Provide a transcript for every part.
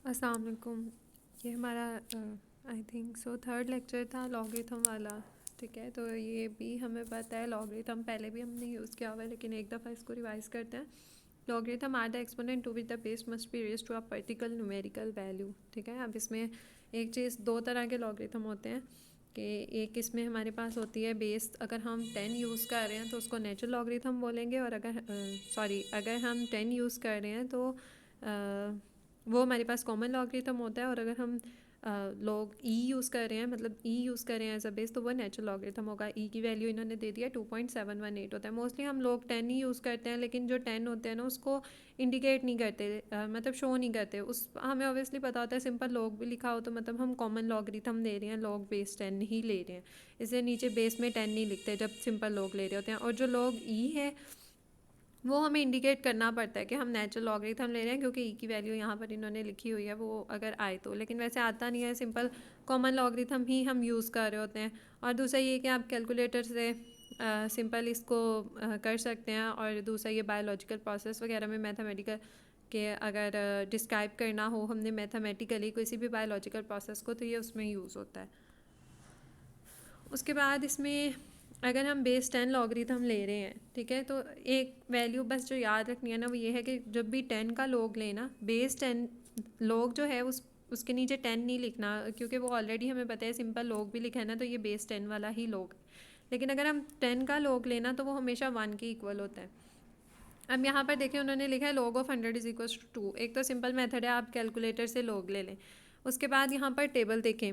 अस्सलाम वालेकुम। ये हमारा I think so third lecture था लॉगरिथम वाला। ठीक है, तो ये भी हमें पता है लॉगरिथम पहले भी हमने यूज़ किया हुआ है, लेकिन एक दफ़ा इसको रिवाइज करते हैं। Logarithm are the exponent to with the base must be raised to a particular numerical value. ठीक है, अब इसमें एक चीज़, दो तरह के लॉगरिथम होते हैं कि एक इसमें हमारे पास होती है बेस, अगर हम 10 यूज़ कर रहे हैं तो उसको नेचुरल लॉगरिथम बोलेंगे, और अगर हम 10 यूज़ कर रहे हैं तो वो हमारे पास कॉमन लॉगरिथम होता है, और अगर हम लोग ई यूज़ कर रहे हैं, मतलब ई यूज़ कर रहे हैं एज अ बेस, तो वो नेचुरल लॉगरिथम होगा। ई की वैल्यू इन्होंने दे दिया 2.718 होता है। मोस्टली हम लोग 10 ही यूज़ करते हैं, लेकिन जो 10 होते हैं ना उसको इंडिकेट नहीं करते, मतलब शो नहीं करते उस, हमें ऑब्वियसली पता होता है सिंपल लॉग भी लिखा हो तो मतलब हम कॉमन लॉगरिथम ले रहे हैं, लॉग बेस 10 ही ले रहे हैं। इसलिए नीचे बेस में 10 नहीं लिखते जब सिंपल लॉग ले रहे होते हैं। और जो लॉग ई है वो हमें इंडिकेट करना पड़ता है कि हम नेचुरल लॉगरिथम ले रहे हैं, क्योंकि ई की वैल्यू यहाँ पर इन्होंने लिखी हुई है वो अगर आए तो, लेकिन वैसे आता नहीं है, सिंपल कॉमन लॉगरिथम ही हम यूज़ कर रहे होते हैं। और दूसरा ये कि आप कैलकुलेटर से सिंपल इसको कर सकते हैं। और दूसरा ये बायोलॉजिकल प्रोसेस वगैरह में मैथमेटिकल के अगर डिस्क्राइब करना हो हमने मैथमेटिकली किसी भी बायोलॉजिकल प्रोसेस को, तो ये उसमें यूज़ होता है। उसके बाद इसमें अगर हम बेस 10 लॉगरिथम ले रहे हैं, ठीक है, तो एक वैल्यू बस जो याद रखनी है ना वो ये है कि जब भी 10 का लॉग लेना, बेस 10 लॉग जो है उसके नीचे 10 नहीं लिखना, क्योंकि वो ऑलरेडी हमें पता है सिंपल लॉग भी लिखा है ना, तो ये बेस 10 वाला ही लॉग। लेकिन अगर हम 10 का लॉग लेना तो वो हमेशा 1 के इक्वल होता है। अब यहाँ पर देखिए उन्होंने लिखा है log of 100 is equal to 2। एक तो सिंपल मेथड है, आप कैलकुलेटर से लॉग ले लें। उसके बाद यहाँ पर टेबल देखें,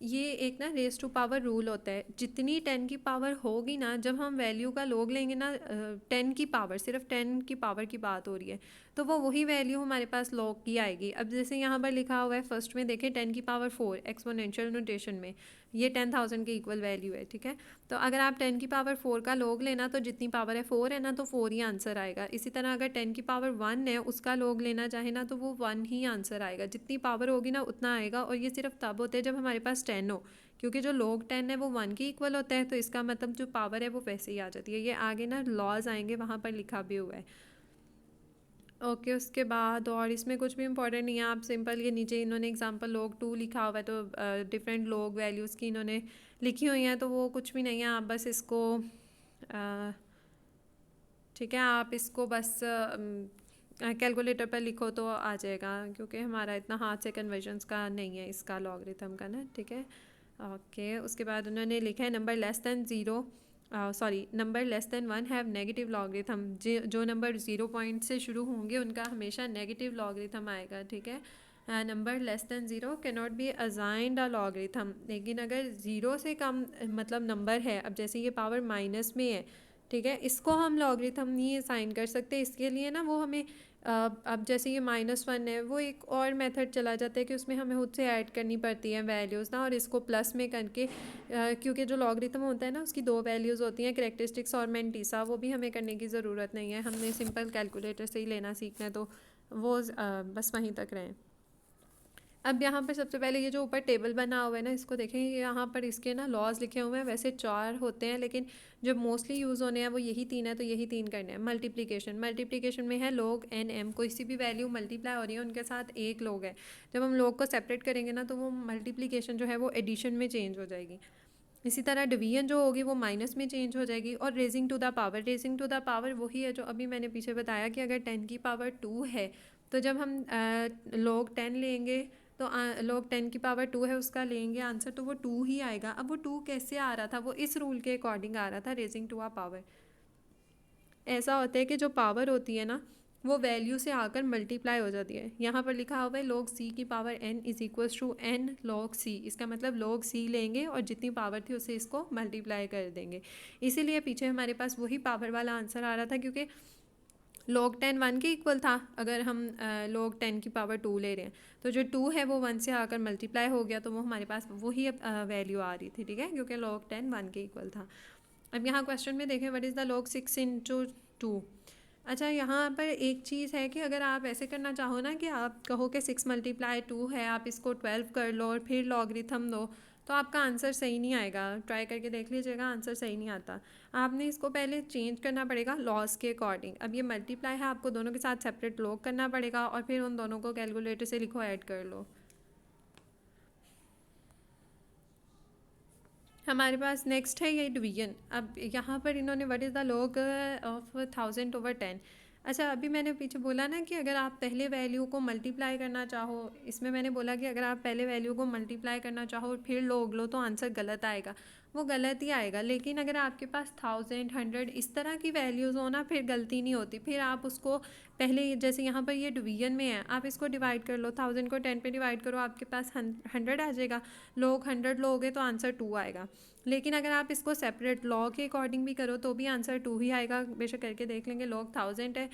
ये एक ना रेस टू पावर रूल होता है, जितनी 10 की पावर होगी ना, जब हम वैल्यू का लॉग लेंगे ना, 10 की पावर, सिर्फ 10 की पावर की बात हो रही है, तो वो वही वैल्यू हमारे पास लॉग की आएगी। अब जैसे यहाँ पर लिखा हुआ है फर्स्ट में देखें 10 की पावर 4 एक्सपोनेंशियल नोटेशन में, ये 10,000 के इक्वल वैल्यू है। ठीक है, तो अगर आप 10 की पावर 4 का लॉग लेना तो जितनी पावर है 4 है ना, तो 4 ही आंसर आएगा। इसी तरह अगर 10 की पावर 1 है उसका लॉग लेना चाहे ना, तो वो 1 ही आंसर आएगा, जितनी पावर होगी ना उतना आएगा। और ये सिर्फ तब होते हैं जब हमारे पास 10 हो, क्योंकि जो लॉग 10 है वो 1 के इक्वल होता है, तो इसका मतलब जो पावर है वो वैसे ही आ जाती है। ये आगे ना लॉज आएंगे, वहाँ पर लिखा भी हुआ है। ओके, उसके बाद और इसमें कुछ भी इंपॉर्टेंट नहीं है, आप सिंपल ये नीचे इन्होंने एग्जांपल लॉग 2 लिखा हुआ है, तो डिफरेंट लॉग वैल्यूज़ की इन्होंने लिखी हुई हैं, तो वो कुछ भी नहीं है, आप बस इसको ठीक है, आप इसको बस कैलकुलेटर पर लिखो तो आ जाएगा, क्योंकि हमारा इतना हाथ से कन्वर्जन्स का नहीं है इसका लॉगरिथम का ना। ठीक है, ओके, उसके बाद उन्होंने लिखा है number less than zero, number less than 1 have negative logarithm. जो नंबर 0 पॉइंट से शुरू होंगे उनका हमेशा नेगेटिव लॉगरिथम आएगा। ठीक है, number less than zero can not be assigned a logarithm. लेकिन अगर ज़ीरो से कम मतलब नंबर है, अब जैसे ये पावर माइनस में है, ठीक है, इसको हम लॉगरिथम नहीं असाइन कर सकते। इसके लिए ना वो हमें अब जैसे ये -1 है, वो एक और मेथड चला जाता है कि उसमें हमें खुद से ऐड करनी पड़ती हैं वैल्यूज़ ना, और इसको प्लस में करके क्योंकि जो लॉगरिथम होता है ना उसकी दो वैल्यूज़ होती हैं, कैरेक्टरिस्टिक्स और मैंटीसा, वो भी हमें करने की ज़रूरत नहीं है, हमने सिंपल कैलकुलेटर से ही लेना सीखना है, तो वो बस वहीं तक रहें। अब यहाँ पर सबसे पहले ये जो ऊपर टेबल बना हुआ है ना, इसको देखें, यहाँ पर इसके ना लॉज लिखे हुए हैं, वैसे 4 होते हैं लेकिन जो मोस्टली यूज़ होने हैं वो यही 3 है, तो यही 3 करने हैं। मल्टीप्लिकेशन में है log n m, कोई सी भी वैल्यू मल्टीप्लाई हो रही है उनके साथ एक log है, जब हम log को सेपरेट करेंगे ना तो वो मल्टीप्लिकेशन जो है वो एडिशन में चेंज हो जाएगी। इसी तरह डिवीजन जो होगी वो माइनस में चेंज हो जाएगी। और रेजिंग टू द पावर वही है जो अभी मैंने पीछे बताया कि अगर 10 की पावर 2 है, तो जब हम log 10 लेंगे तो log 10 की पावर 2 है उसका लेंगे आंसर, तो वो 2 ही आएगा। अब वो 2 कैसे आ रहा था, वो इस रूल के अकॉर्डिंग आ रहा था, रेजिंग टू अ पावर। ऐसा होता है कि जो पावर होती है ना वो वैल्यू से आकर मल्टीप्लाई हो जाती है। यहाँ पर लिखा हुआ है log c की power n is equals to n log c, इसका मतलब log c लेंगे और जितनी पावर थी उससे इसको मल्टीप्लाई कर देंगे। इसीलिए पीछे हमारे पास वही पावर वाला आंसर आ रहा था, क्योंकि log 10 1 के इक्वल था। अगर हम log 10 की पावर 2 ले रहे हैं तो जो 2 है वो 1 से आकर मल्टीप्लाई हो गया, तो वो हमारे पास वही वैल्यू आ रही थी। ठीक है, क्योंकि log 10 1 के इक्वल था। अब यहाँ क्वेश्चन में देखें what is the log 6 into 2। अच्छा, यहाँ पर एक चीज़ है कि अगर आप ऐसे करना चाहो ना कि आप कहो कि 6 × 2 है, आप इसको 12 कर लो और फिर लॉगरिथम दो, तो आपका आंसर सही नहीं आएगा। ट्राई करके देख लीजिएगा, आंसर सही नहीं आता। आपने इसको पहले चेंज करना पड़ेगा लॉस के अकॉर्डिंग। अब ये मल्टीप्लाई है, आपको दोनों के साथ सेपरेट लॉग करना पड़ेगा और फिर उन दोनों को कैलकुलेटर से लिखो, ऐड कर लो। हमारे पास नेक्स्ट है ये डिवीजन। अब यहाँ पर इन्होंने what is the log of 1000/10। अच्छा, अभी मैंने पीछे बोला ना कि अगर आप पहले वैल्यू को मल्टीप्लाई करना चाहो, इसमें मैंने बोला कि अगर आप पहले वैल्यू को मल्टीप्लाई करना चाहो फिर लॉग लो तो आंसर गलत आएगा, वो गलत ही आएगा। लेकिन अगर आपके पास 1000, 100 इस तरह की वैल्यूज़ हो ना, फिर गलती नहीं होती। फिर आप उसको पहले, जैसे यहाँ पर ये डिवीजन में है, आप इसको डिवाइड कर लो, 1000 को 10 पे डिवाइड करो, आपके पास 100 आ जाएगा। लोग 100 लोगे तो आंसर 2 आएगा। लेकिन अगर आप इसको सेपरेट लॉ के अकॉर्डिंग भी करो तो भी आंसर 2 ही आएगा। बेशक करके देख लेंगे। लॉग 1000 है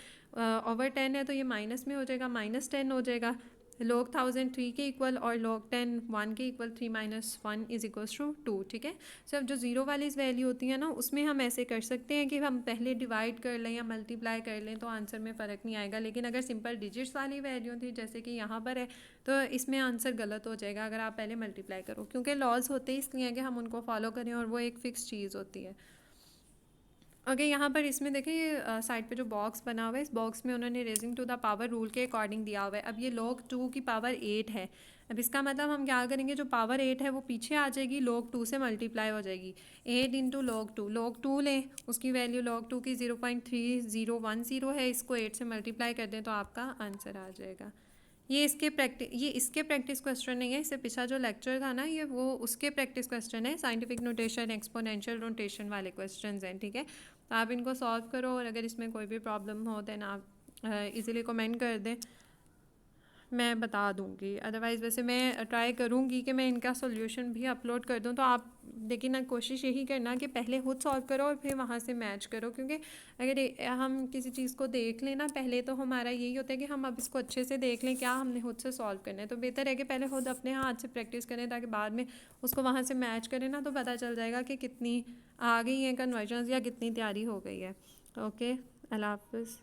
ओवर 10 है तो ये माइनस में हो जाएगा, -10 हो जाएगा। लॉग 1000 3 के इक्वल और लॉग 10 1 के इक्वल, 3 - 1 = 2। ठीक है। सो अब जो ज़ीरो वाली वैल्यू होती है ना, उसमें हम ऐसे कर सकते हैं कि हम पहले डिवाइड कर लें या मल्टीप्लाई कर लें तो आंसर में फ़र्क नहीं आएगा। लेकिन अगर सिंपल डिजिट्स वाली वैल्यू थी जैसे कि यहाँ पर है, तो इसमें आंसर गलत हो जाएगा अगर आप पहले मल्टीप्लाई करो, क्योंकि लॉज होते ही इसलिए हैं कि हम उनको फॉलो करें और वो एक फ़िक्स चीज़ होती है। ओके, यहाँ पर इसमें देखें, ये साइड पे जो बॉक्स बना हुआ है, इस बॉक्स में उन्होंने raising to the power rule के अकॉर्डिंग दिया हुआ है। अब ये log 2 की पावर 8 है। अब इसका मतलब हम क्या करेंगे, जो पावर 8 है वो पीछे आ जाएगी, log 2 से मल्टीप्लाई हो जाएगी। 8 × log 2 लें, उसकी वैल्यू log 2 की 0.3010 है, इसको 8 से मल्टीप्लाई कर दें तो आपका आंसर आ जाएगा। ये इसके प्रैक्टिस क्वेश्चन नहीं है, इससे पिछला जो लेक्चर था ना, ये वो उसके प्रैक्टिस क्वेश्चन है। साइंटिफिक नोटेशन, एक्सपोनेंशियल नोटेशन वाले क्वेश्चंस हैं। ठीक है, तो आप इनको सॉल्व करो और अगर इसमें कोई भी प्रॉब्लम हो देन आप इजीली कमेंट कर दें, मैं बता दूंगी। अदरवाइज़ वैसे मैं ट्राई करूंगी कि मैं इनका सॉल्यूशन भी अपलोड कर दूं। तो आप लेकिन ना कोशिश यही करना कि पहले खुद सॉल्व करो और फिर वहाँ से मैच करो, क्योंकि अगर हम किसी चीज़ को देख लें ना पहले, तो हमारा यही होता है कि हम अब इसको अच्छे से देख लें क्या हमने खुद से सॉल्व करना है। तो बेहतर है कि पहले खुद अपने हाथ से प्रैक्टिस करें, ताकि बाद में उसको वहाँ से मैच करें ना, तो पता चल जाएगा कि कितनी आ गई हैं कन्वर्जन्स या कितनी तैयारी हो गई है। ओके, अल्लाह हाफ़िज़।